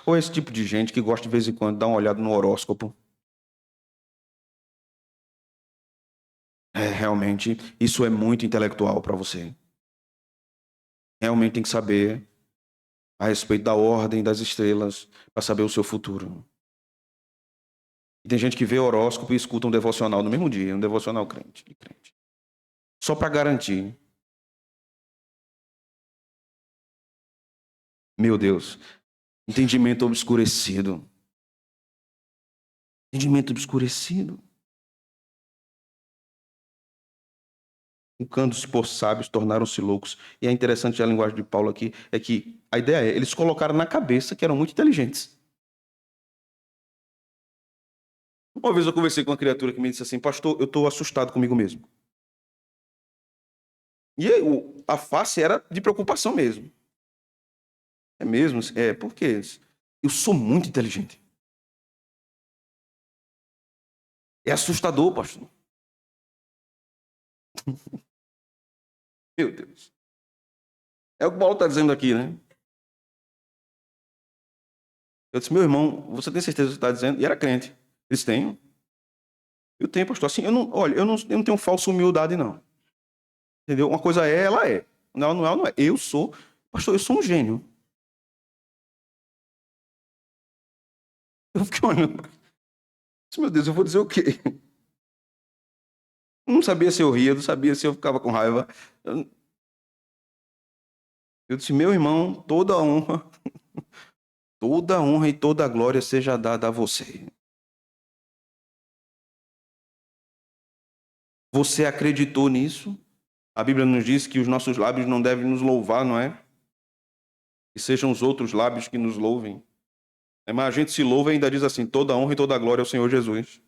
Ou esse tipo de gente que gosta de vez em quando de dar uma olhada no horóscopo. Realmente, isso é muito intelectual para você. Realmente tem que saber a respeito da ordem das estrelas para saber o seu futuro. Tem gente que vê horóscopo e escuta um devocional no mesmo dia, um devocional crente, de crente. Só para garantir. Meu Deus, entendimento obscurecido. Entendimento obscurecido. Julgando-se por sábios, tornaram-se loucos. E é interessante a linguagem de Paulo aqui, é que a ideia é, eles colocaram na cabeça que eram muito inteligentes. Uma vez eu conversei com uma criatura que me disse assim, pastor, eu estou assustado comigo mesmo. E aí, a face era de preocupação mesmo. É mesmo? É, por quê? Eu sou muito inteligente. É assustador, pastor. Meu Deus. É o que o Paulo está dizendo aqui, né? Eu disse, meu irmão, você tem certeza do que está dizendo? E era crente. Eles têm. Eu tenho, pastor. Assim, eu não tenho falsa humildade, não. Entendeu? Uma coisa é, ela é. Não, não é, não é. Eu sou, pastor, eu sou um gênio. Eu fiquei olhando. Meu Deus, eu vou dizer o quê? Eu não sabia se eu ria, não sabia se eu ficava com raiva. Eu disse, meu irmão, toda honra e toda glória seja dada a você. Você acreditou nisso? A Bíblia nos diz que os nossos lábios não devem nos louvar, não é? Que sejam os outros lábios que nos louvem. Mas a gente se louva e ainda diz assim, toda honra e toda glória ao Senhor Jesus.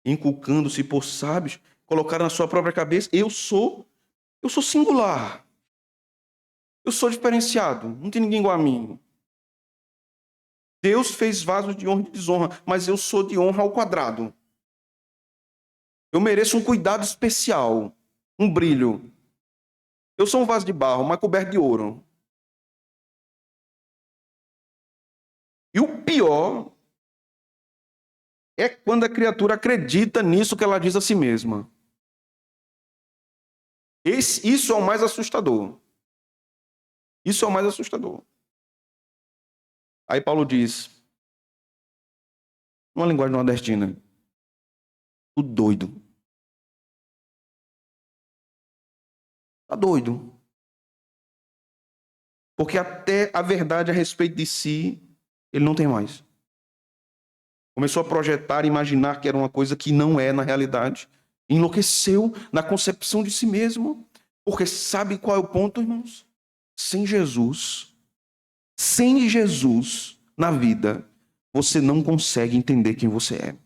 Inculcando-se por sábios, colocaram na sua própria cabeça, eu sou singular. Eu sou diferenciado, não tem ninguém igual a mim. Deus fez vasos de honra e de desonra, mas eu sou de honra ao quadrado. Eu mereço um cuidado especial, um brilho. Eu sou um vaso de barro, mas coberto de ouro. E o pior é quando a criatura acredita nisso que ela diz a si mesma. Isso é o mais assustador. Isso é o mais assustador. Aí Paulo diz, numa linguagem nordestina, o doido. Tá doido. Porque até a verdade a respeito de si, ele não tem mais. Começou a projetar, imaginar que era uma coisa que não é na realidade. Enlouqueceu na concepção de si mesmo. Porque sabe qual é o ponto, irmãos? Sem Jesus na vida, você não consegue entender quem você é.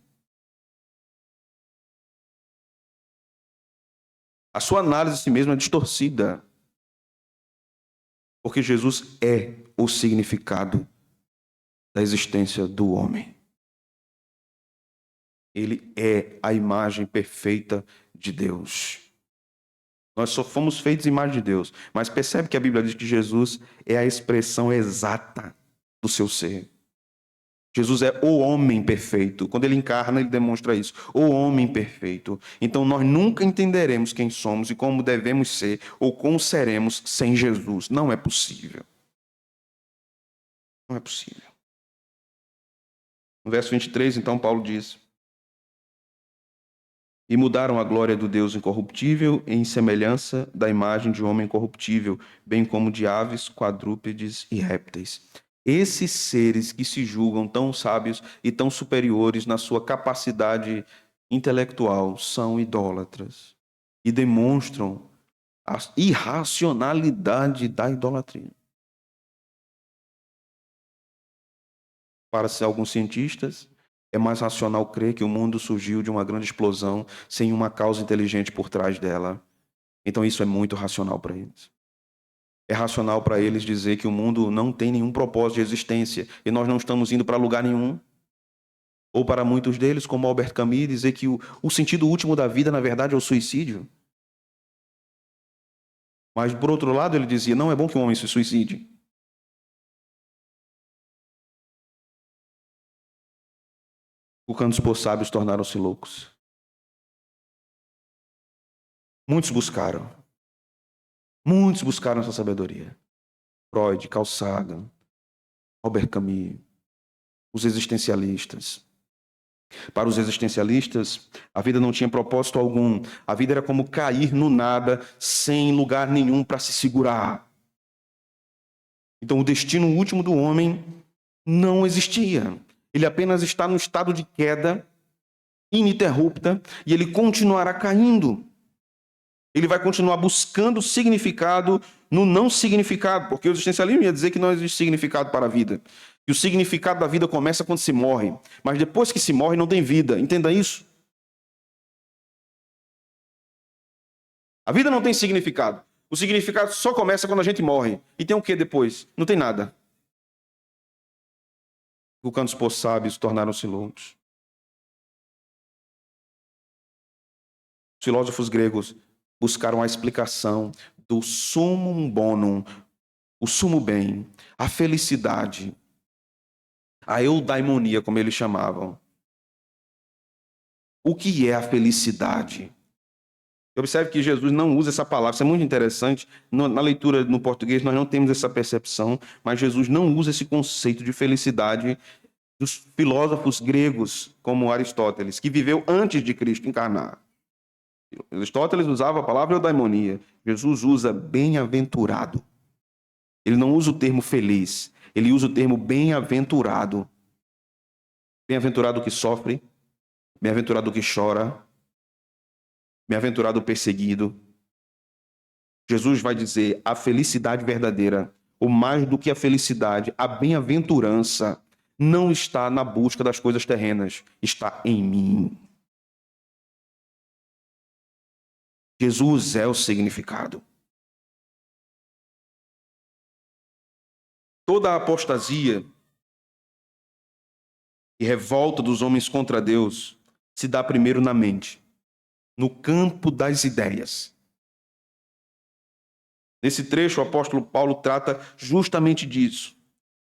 A sua análise de si mesmo é distorcida. Porque Jesus é o significado da existência do homem. Ele é a imagem perfeita de Deus. Nós só fomos feitos em imagem de Deus. Mas percebe que a Bíblia diz que Jesus é a expressão exata do seu ser. Jesus é o homem perfeito. Quando ele encarna, ele demonstra isso. O homem perfeito. Então nós nunca entenderemos quem somos e como devemos ser ou como seremos sem Jesus. Não é possível. Não é possível. No verso 23, então, Paulo diz: e mudaram a glória do Deus incorruptível em semelhança da imagem de homem corruptível, bem como de aves, quadrúpedes e répteis. Esses seres que se julgam tão sábios e tão superiores na sua capacidade intelectual são idólatras e demonstram a irracionalidade da idolatria. Para alguns cientistas, é mais racional crer que o mundo surgiu de uma grande explosão sem uma causa inteligente por trás dela. Então isso é muito racional para eles. É racional para eles dizer que o mundo não tem nenhum propósito de existência e nós não estamos indo para lugar nenhum. Ou para muitos deles, como Albert Camus, dizer que o sentido último da vida, na verdade, é o suicídio. Mas, por outro lado, ele dizia, não é bom que um homem se suicide. Julgando-se por sábios, tornaram-se loucos. Muitos buscaram essa sabedoria. Freud, Carl Sagan, Albert Camus, os existencialistas. Para os existencialistas, a vida não tinha propósito algum. A vida era como cair no nada, sem lugar nenhum para se segurar. Então, o destino último do homem não existia. Ele apenas está no estado de queda ininterrupta e ele continuará caindo. Ele vai continuar buscando significado no não significado, porque o existencialismo ia dizer que não existe significado para a vida. E o significado da vida começa quando se morre. Mas depois que se morre, não tem vida. Entenda isso. A vida não tem significado. O significado só começa quando a gente morre. E tem o que depois? Não tem nada. Vulcanos por sábios tornaram-se loucos. Os filósofos gregos buscaram a explicação do summum bonum, o sumo bem, a felicidade, a eudaimonia, como eles chamavam. O que é a felicidade? Observe que Jesus não usa essa palavra, isso é muito interessante. Na leitura no português nós não temos essa percepção, mas Jesus não usa esse conceito de felicidade dos filósofos gregos, como Aristóteles, que viveu antes de Cristo encarnar. Aristóteles usava a palavra eudaimonia. Jesus usa bem-aventurado. Ele não usa o termo feliz, ele usa o termo bem-aventurado. Bem-aventurado o que sofre, bem-aventurado o que chora, bem-aventurado o perseguido. Jesus vai dizer a felicidade verdadeira, ou mais do que a felicidade, a bem-aventurança, não está na busca das coisas terrenas, está em mim. Jesus é o significado. Toda a apostasia e revolta dos homens contra Deus se dá primeiro na mente, no campo das ideias. Nesse trecho, o apóstolo Paulo trata justamente disso.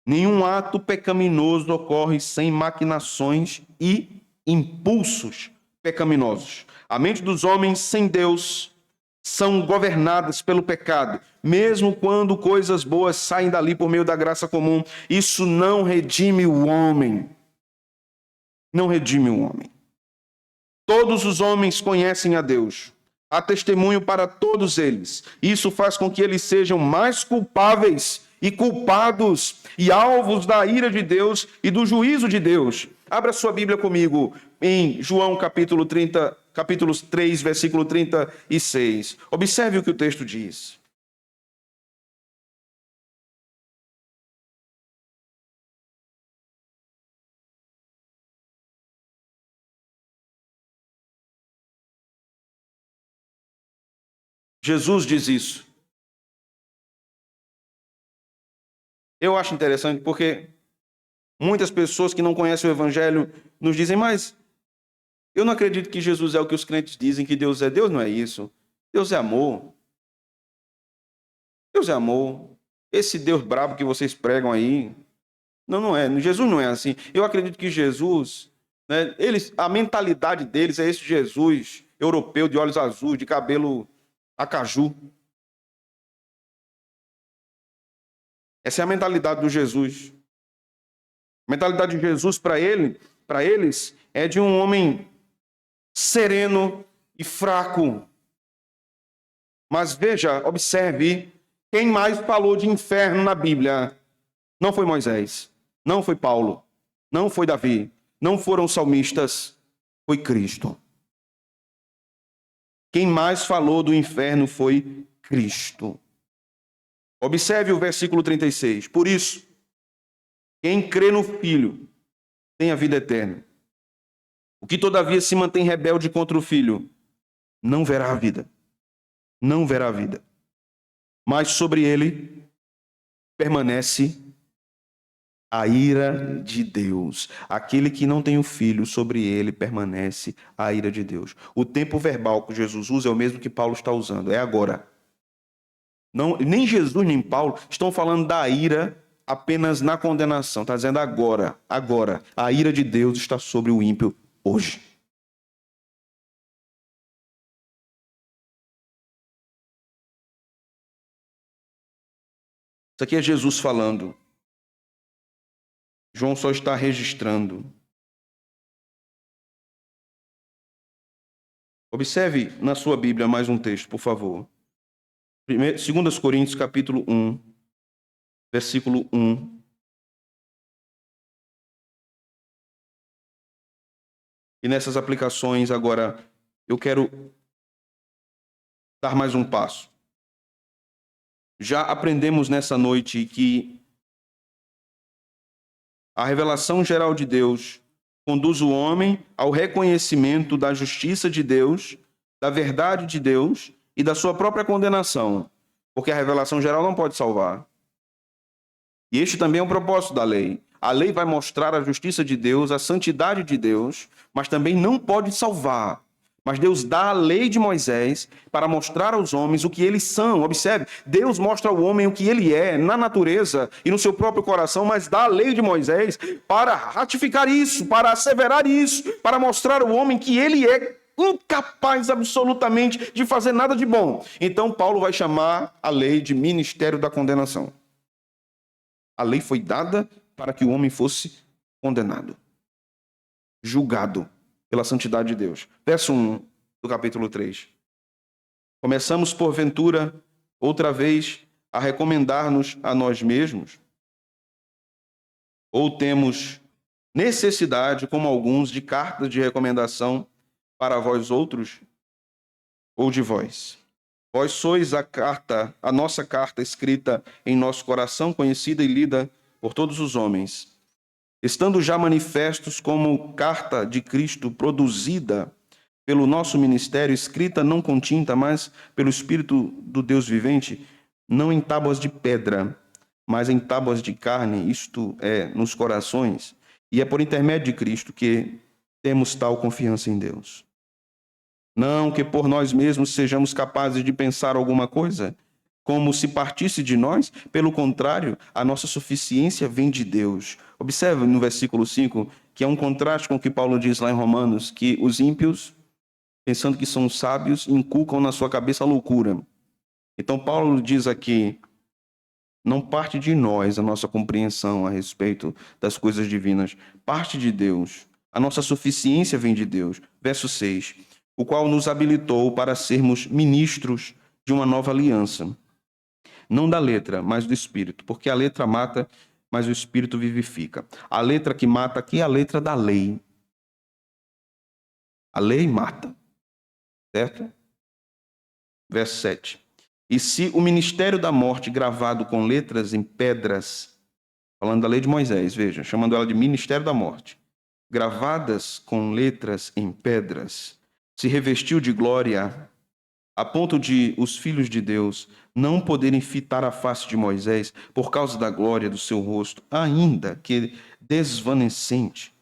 Nenhum ato pecaminoso ocorre sem maquinações e impulsos pecaminosos. A mente dos homens sem Deus são governadas pelo pecado, mesmo quando coisas boas saem dali por meio da graça comum. Isso não redime o homem. Não redime o homem. Todos os homens conhecem a Deus. Há testemunho para todos eles. Isso faz com que eles sejam mais culpáveis e culpados e alvos da ira de Deus e do juízo de Deus. Abra sua Bíblia comigo em João capítulo 3, versículo 36. Observe o que o texto diz. Jesus diz isso. Eu acho interessante porque muitas pessoas que não conhecem o Evangelho nos dizem, mas eu não acredito que Jesus é o que os crentes dizem que Deus é. Deus não é isso. Deus é amor. Deus é amor. Esse Deus brabo que vocês pregam aí, não é. Jesus não é assim. Eu acredito que Jesus, né, a mentalidade deles é esse Jesus europeu de olhos azuis, de cabelo acaju. Essa é a mentalidade do Jesus. A mentalidade de Jesus para eles, é de um homem sereno e fraco. Mas veja, observe, quem mais falou de inferno na Bíblia? Não foi Moisés, não foi Paulo, não foi Davi, não foram os salmistas, foi Cristo. Quem mais falou do inferno foi Cristo. Observe o versículo 36. Por isso, quem crê no Filho tem a vida eterna. O que todavia se mantém rebelde contra o Filho não verá a vida. Não verá a vida. Mas sobre ele permanece a ira de Deus. Aquele que não tem o Filho, sobre ele permanece a ira de Deus. O tempo verbal que Jesus usa é o mesmo que Paulo está usando. É agora. Não, nem Jesus nem Paulo estão falando da ira apenas na condenação. Está dizendo agora. Agora. A ira de Deus está sobre o ímpio hoje. Isso aqui é Jesus falando. João só está registrando. Observe na sua Bíblia mais um texto, por favor. 2 Coríntios, capítulo 1, versículo 1. E nessas aplicações, agora, eu quero dar mais um passo. Já aprendemos nessa noite que a revelação geral de Deus conduz o homem ao reconhecimento da justiça de Deus, da verdade de Deus e da sua própria condenação, porque a revelação geral não pode salvar. E este também é um propósito da lei. A lei vai mostrar a justiça de Deus, a santidade de Deus, mas também não pode salvar. Mas Deus dá a lei de Moisés para mostrar aos homens o que eles são. Observe, Deus mostra ao homem o que ele é na natureza e no seu próprio coração, mas dá a lei de Moisés para ratificar isso, para asseverar isso, para mostrar ao homem que ele é incapaz absolutamente de fazer nada de bom. Então Paulo vai chamar a lei de ministério da condenação. A lei foi dada para que o homem fosse condenado, julgado pela santidade de Deus. Verso 1 do capítulo 3. Começamos, porventura, outra vez, a recomendar-nos a nós mesmos? Ou temos necessidade, como alguns, de cartas de recomendação para vós outros, ou de vós? Vós sois a nossa carta escrita em nosso coração, conhecida e lida por todos os homens, estando já manifestos como carta de Cristo produzida pelo nosso ministério, escrita não com tinta, mas pelo Espírito do Deus vivente, não em tábuas de pedra, mas em tábuas de carne, isto é, nos corações. E é por intermédio de Cristo que temos tal confiança em Deus. Não que por nós mesmos sejamos capazes de pensar alguma coisa, como se partisse de nós, pelo contrário, a nossa suficiência vem de Deus. Observe no versículo 5, que é um contraste com o que Paulo diz lá em Romanos, que os ímpios, pensando que são sábios, inculcam na sua cabeça a loucura. Então Paulo diz aqui, não parte de nós a nossa compreensão a respeito das coisas divinas, parte de Deus. A nossa suficiência vem de Deus. Verso 6, o qual nos habilitou para sermos ministros de uma nova aliança. Não da letra, mas do Espírito, porque a letra mata, mas o Espírito vivifica. A letra que mata aqui é a letra da lei. A lei mata. Certo? Verso 7. E se o ministério da morte gravado com letras em pedras, falando da lei de Moisés, veja, chamando ela de ministério da morte, gravadas com letras em pedras, se revestiu de glória, a ponto de os filhos de Deus não poderem fitar a face de Moisés por causa da glória do seu rosto, ainda que desvanecente.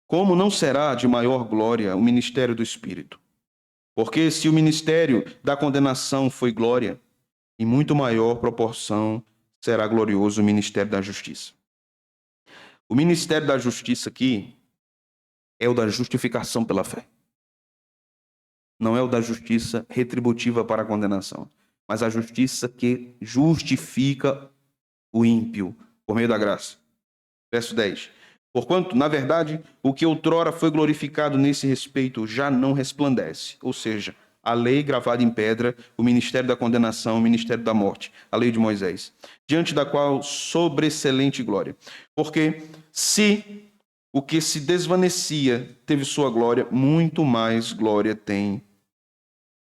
Como não será de maior glória o ministério do Espírito? Porque se o ministério da condenação foi glória, em muito maior proporção será glorioso o ministério da justiça. O ministério da justiça aqui é o da justificação pela fé. Não é o da justiça retributiva para a condenação, mas a justiça que justifica o ímpio por meio da graça. Verso 10. Porquanto, na verdade, o que outrora foi glorificado nesse respeito já não resplandece. Ou seja, a lei gravada em pedra, o ministério da condenação, o ministério da morte, a lei de Moisés, diante da qual sobreexcelente glória. Porque se o que se desvanecia teve sua glória, muito mais glória tem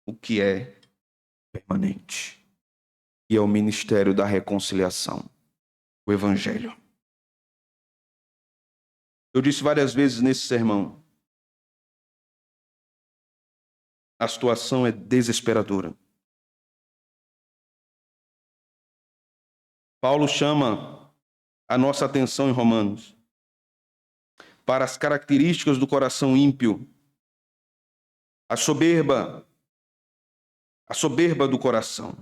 o que é permanente. E é o ministério da reconciliação, o Evangelho. Eu disse várias vezes nesse sermão, a situação é desesperadora. Paulo chama a nossa atenção em Romanos para as características do coração ímpio, a soberba do coração,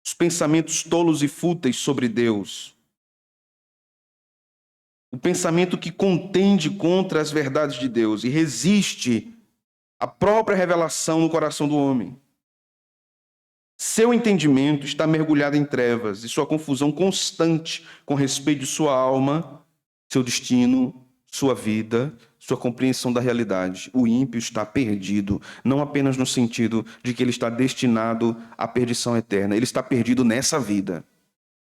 os pensamentos tolos e fúteis sobre Deus, o pensamento que contende contra as verdades de Deus e resiste à própria revelação no coração do homem. Seu entendimento está mergulhado em trevas e sua confusão constante com respeito de sua alma seu destino, sua vida, sua compreensão da realidade. O ímpio está perdido, não apenas no sentido de que ele está destinado à perdição eterna. Ele está perdido nessa vida,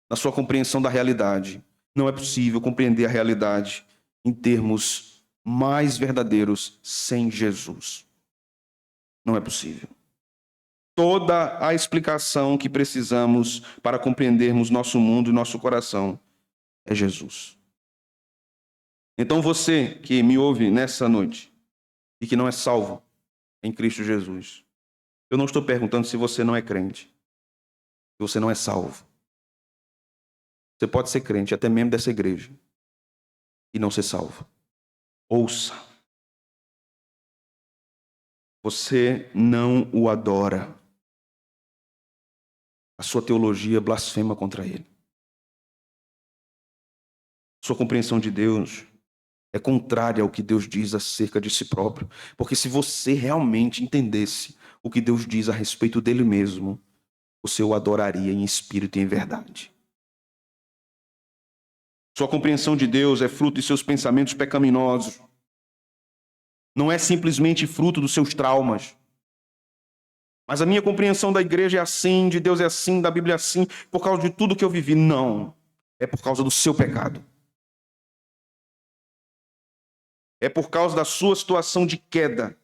na sua compreensão da realidade. Não é possível compreender a realidade em termos mais verdadeiros sem Jesus. Não é possível. Toda a explicação que precisamos para compreendermos nosso mundo e nosso coração é Jesus. Então você que me ouve nessa noite e que não é salvo em Cristo Jesus, eu não estou perguntando se você não é crente, se você não é salvo. Você pode ser crente, até membro dessa igreja, e não ser salvo. Ouça. Você não o adora. A sua teologia blasfema contra ele. Sua compreensão de Deus é contrária ao que Deus diz acerca de si próprio. Porque se você realmente entendesse o que Deus diz a respeito dele mesmo, você o adoraria em espírito e em verdade. Sua compreensão de Deus é fruto de seus pensamentos pecaminosos. Não é simplesmente fruto dos seus traumas. Mas a minha compreensão da igreja é assim, de Deus é assim, da Bíblia é assim, por causa de tudo que eu vivi. Não. É por causa do seu pecado. É por causa da sua situação de queda.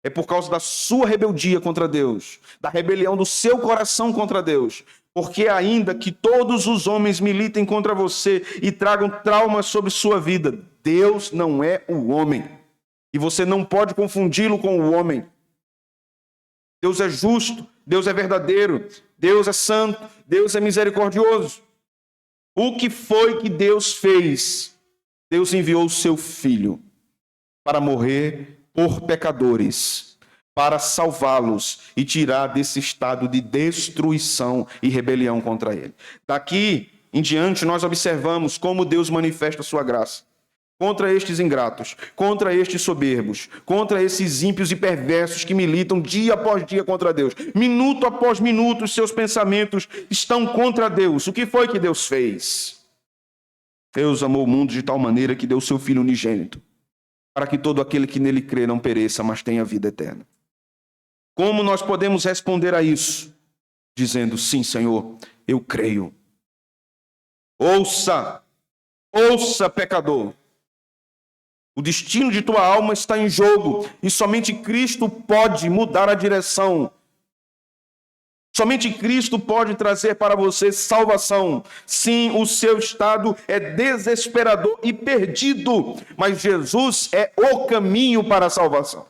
É por causa da sua rebeldia contra Deus, da rebelião do seu coração contra Deus. Porque ainda que todos os homens militem contra você e tragam traumas sobre sua vida, Deus não é o homem. E você não pode confundi-lo com o homem. Deus é justo, Deus é verdadeiro, Deus é santo, Deus é misericordioso. O que foi que Deus fez? Deus enviou o seu Filho para morrer por pecadores, para salvá-los e tirar desse estado de destruição e rebelião contra ele. Daqui em diante nós observamos como Deus manifesta a sua graça contra estes ingratos, contra estes soberbos, contra esses ímpios e perversos que militam dia após dia contra Deus. Minuto após minuto, seus pensamentos estão contra Deus. O que foi que Deus fez? Deus amou o mundo de tal maneira que deu seu Filho unigênito, para que todo aquele que nele crê não pereça, mas tenha vida eterna. Como nós podemos responder a isso? Dizendo, sim, Senhor, eu creio. Ouça, pecador. O destino de tua alma está em jogo e somente Cristo pode mudar a direção. Somente Cristo pode trazer para você salvação. Sim, o seu estado é desesperador e perdido, mas Jesus é o caminho para a salvação.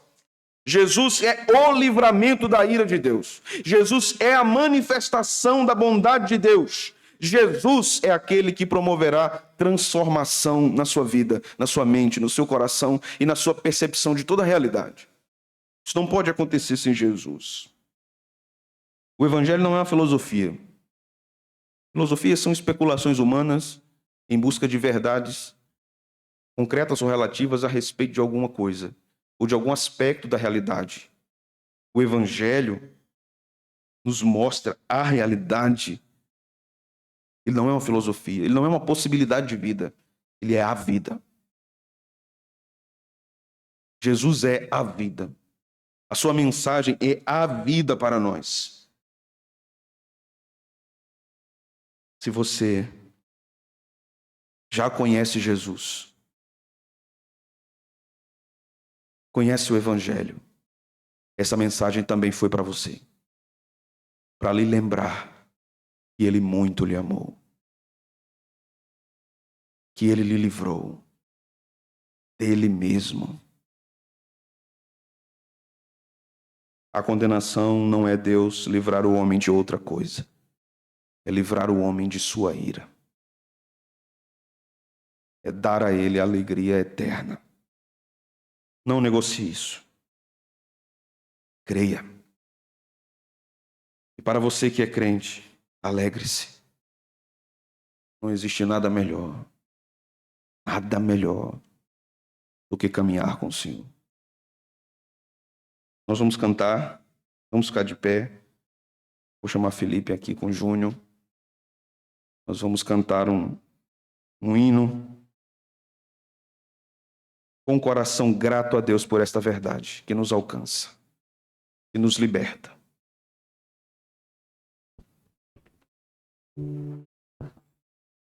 Jesus é o livramento da ira de Deus. Jesus é a manifestação da bondade de Deus. Jesus é aquele que promoverá transformação na sua vida, na sua mente, no seu coração e na sua percepção de toda a realidade. Isso não pode acontecer sem Jesus. O Evangelho não é uma filosofia. Filosofias são especulações humanas em busca de verdades concretas ou relativas a respeito de alguma coisa ou de algum aspecto da realidade. O Evangelho nos mostra a realidade. Ele não é uma filosofia, ele não é uma possibilidade de vida, ele é a vida. Jesus é a vida. A sua mensagem é a vida para nós. Se você já conhece Jesus, conhece o Evangelho, essa mensagem também foi para você, para lhe lembrar que Ele muito lhe amou, que Ele lhe livrou dele mesmo. A condenação não é Deus livrar o homem de outra coisa, é livrar o homem de sua ira, é dar a ele a alegria eterna. Não negocie isso. Creia. E para você que é crente, alegre-se. Não existe nada melhor do que caminhar com o Senhor. Nós vamos cantar, vamos ficar de pé. Vou chamar Felipe aqui com o Júnior. Nós vamos cantar um hino. com o coração grato a Deus por esta verdade que nos alcança, que nos liberta.